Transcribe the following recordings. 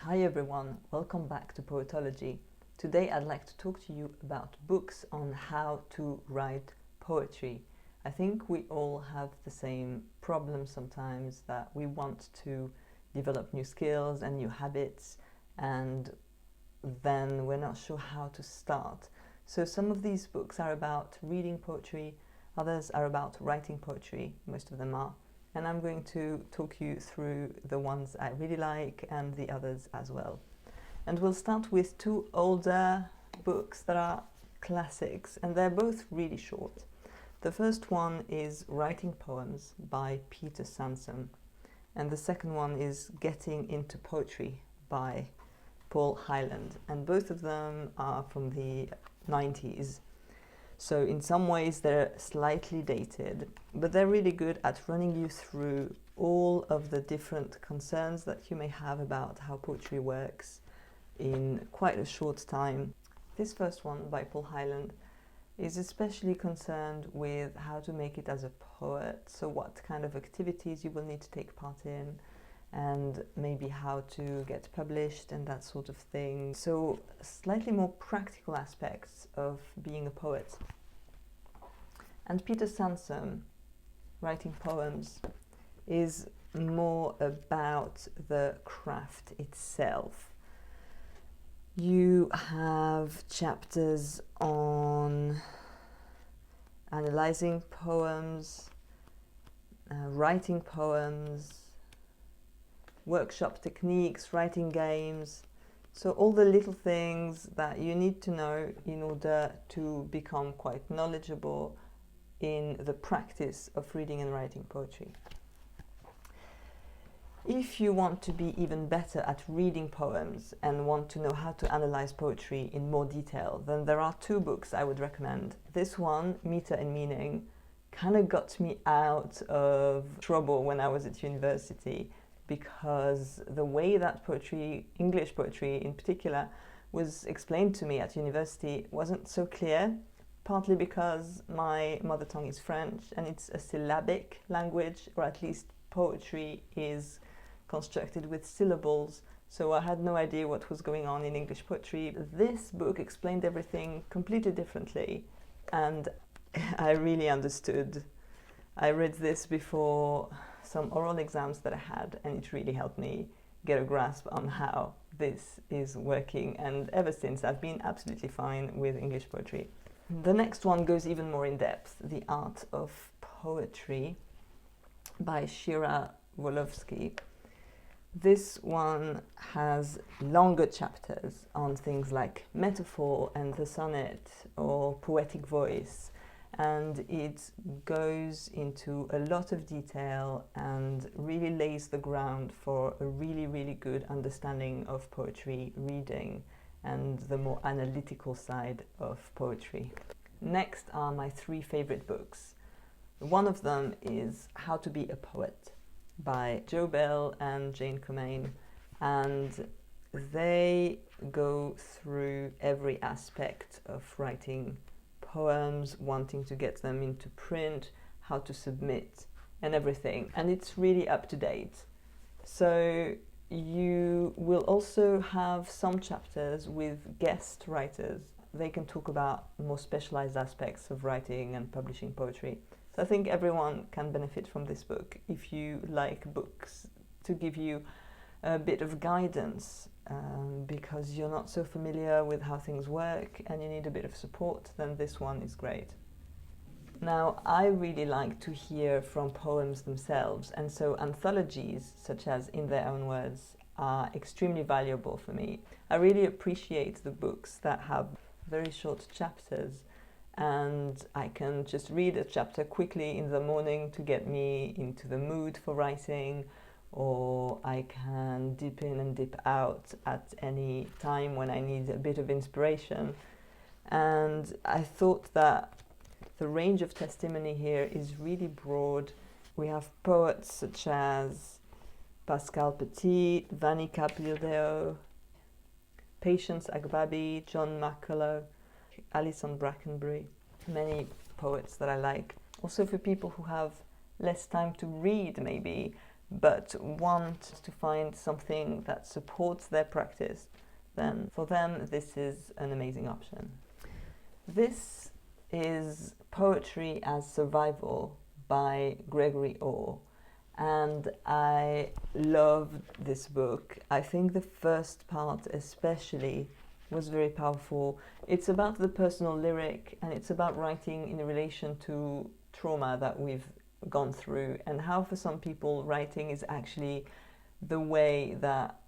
Hi everyone, welcome back to Poetology. Today I'd like to talk to you about books on how to write poetry. I think we all have the same problem sometimes, that we want to develop new skills and new habits, and then we're not sure how to start. So some of these books are about reading poetry, others are about writing poetry, most of them are. And I'm going to talk you through the ones I really like and the others as well. And we'll start with two older books that are classics, and they're both really short. The first one is Writing Poems by Peter Sansom, and the second one is Getting into Poetry by Paul Hyland, and both of them are from the 90s. So in some ways they're slightly dated, but they're really good at running you through all of the different concerns that you may have about how poetry works in quite a short time. This first one by Paul Hyland is especially concerned with how to make it as a poet, so what kind of activities you will need to take part in, and maybe how to get published and that sort of thing. So slightly more practical aspects of being a poet. And Peter Sansom, Writing Poems, is more about the craft itself. You have chapters on analyzing poems, writing poems, workshop techniques, writing games, so all the little things that you need to know in order to become quite knowledgeable in the practice of reading and writing poetry. If you want to be even better at reading poems and want to know how to analyze poetry in more detail, then there are two books I would recommend. This one, Meter and Meaning, kind of got me out of trouble when I was at university, because the way that poetry, English poetry in particular, was explained to me at university wasn't so clear, partly because my mother tongue is French and it's a syllabic language, or at least poetry is constructed with syllables, so I had no idea what was going on in English poetry. This book explained everything completely differently, and I really understood. I read this before some oral exams that I had, and it really helped me get a grasp on how this is working, and ever since I've been absolutely fine with English poetry. The next one goes even more in depth, The Art of Poetry by Shira, Wolosky. This one has longer chapters on things like metaphor and the sonnet or poetic voice, and it goes into a lot of detail and really lays the ground for a really good understanding of poetry reading and the more analytical side of poetry. Next are my three favorite books. One of them is How to Be a Poet by Joe Bell and Jane Commane, and they go through every aspect of writing poems, wanting to get them into print, how to submit, and everything, and it's really up to date. So you will also have some chapters with guest writers. They can talk about more specialized aspects of writing and publishing poetry. So I think everyone can benefit from this book if you like books to give you a bit of guidance, because you're not so familiar with how things work and you need a bit of support, then this one is great. Now, I really like to hear from poems themselves, and so anthologies, such as In Their Own Words, are extremely valuable for me. I really appreciate the books that have very short chapters, and I can just read a chapter quickly in the morning to get me into the mood for writing, or I can dip in and dip out at any time when I need a bit of inspiration. And I thought that the range of testimony here is really broad. We have poets such as Pascal Petit, Vanni Capildeo, Patience Agbabi, John McCullough, Alison Brackenbury, many poets that I like. Also for people who have less time to read maybe, but want to find something that supports their practice, then for them this is an amazing option. This is Poetry as Survival by Gregory, and I love this book. I think the first part especially was very powerful. It's about the personal lyric, and it's about writing in relation to trauma that we've gone through, and how for some people writing is actually the way that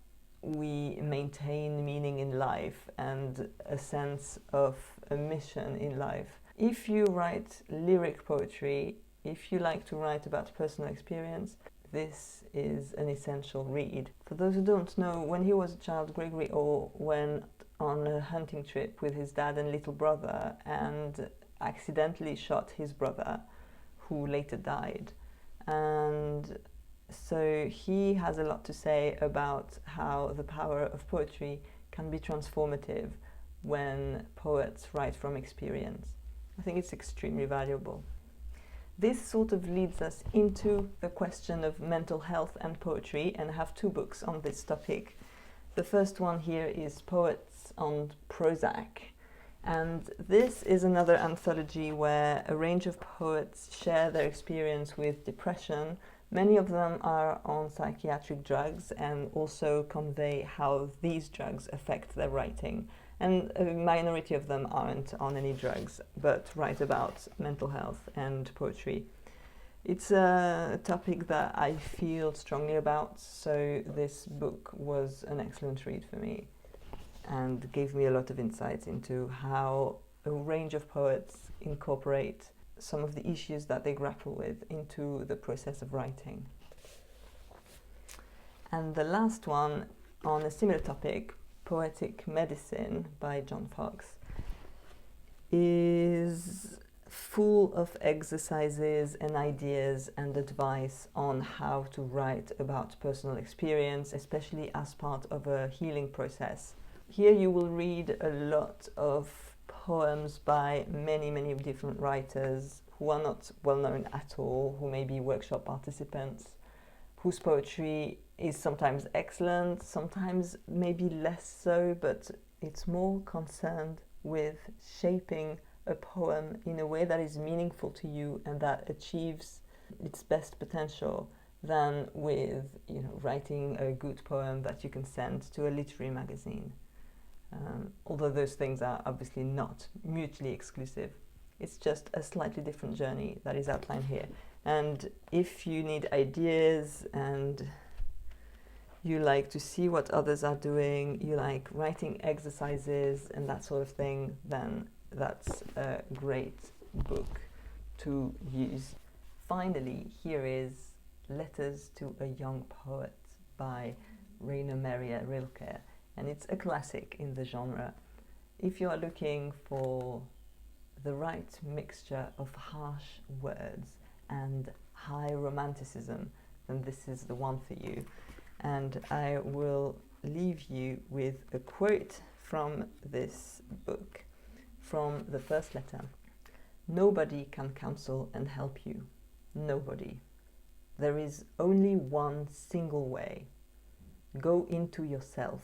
we maintain meaning in life and a sense of a mission in life. If you write lyric poetry, if you like to write about personal experience, this is an essential read. For those who don't know, when he was a child, Gregory went on a hunting trip with his dad and little brother and accidentally shot his brother, who later died. And so he has a lot to say about how the power of poetry can be transformative when poets write from experience. I think it's extremely valuable. This sort of leads us into the question of mental health and poetry, and I have two books on this topic. The first one here is Poets on Prozac. And this is another anthology where a range of poets share their experience with depression. Many of them are on psychiatric drugs and also convey how these drugs affect their writing. And a minority of them aren't on any drugs, but write about mental health and poetry. It's a topic that I feel strongly about, so this book was an excellent read for me and gave me a lot of insights into how a range of poets incorporate some of the issues that they grapple with into the process of writing. And the last one, on a similar topic, Poetic Medicine by John Fox, is full of exercises and ideas and advice on how to write about personal experience, especially as part of a healing process. Here you will read a lot of poems by many different writers who are not well known at all, who may be workshop participants, whose poetry is sometimes excellent, sometimes maybe less so, but it's more concerned with shaping a poem in a way that is meaningful to you and that achieves its best potential than with, writing a good poem that you can send to a literary magazine. Although those things are obviously not mutually exclusive. It's just a slightly different journey that is outlined here. And if you need ideas and you like to see what others are doing, you like writing exercises and that sort of thing, then that's a great book to use. Finally, here is Letters to a Young Poet by Rainer Maria Rilke, and it's a classic in the genre. If you are looking for the right mixture of harsh words and high romanticism, then this is the one for you. And I will leave you with a quote from this book, from the first letter. Nobody can counsel and help you. Nobody. There is only one single way. Go into yourself.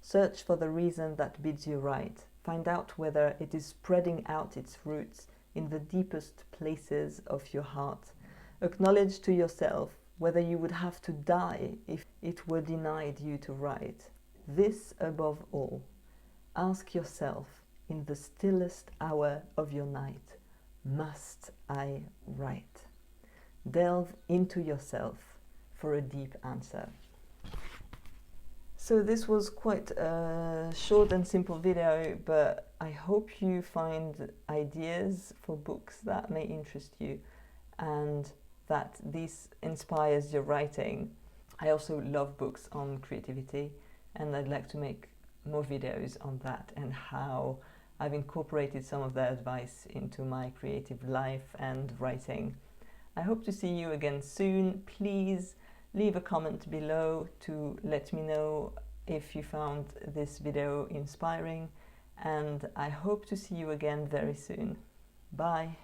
Search for the reason that bids you write. Find out whether it is spreading out its roots in the deepest places of your heart. Acknowledge to yourself whether you would have to die if it were denied you to write. This above all, ask yourself in the stillest hour of your night, must I write? Delve into yourself for a deep answer. So this was quite a short and simple video, but I hope you find ideas for books that may interest you and that this inspires your writing. I also love books on creativity, and I'd like to make more videos on that and how I've incorporated some of their advice into my creative life and writing. I hope to see you again soon. Please leave a comment below to let me know if you found this video inspiring, and I hope to see you again very soon. Bye.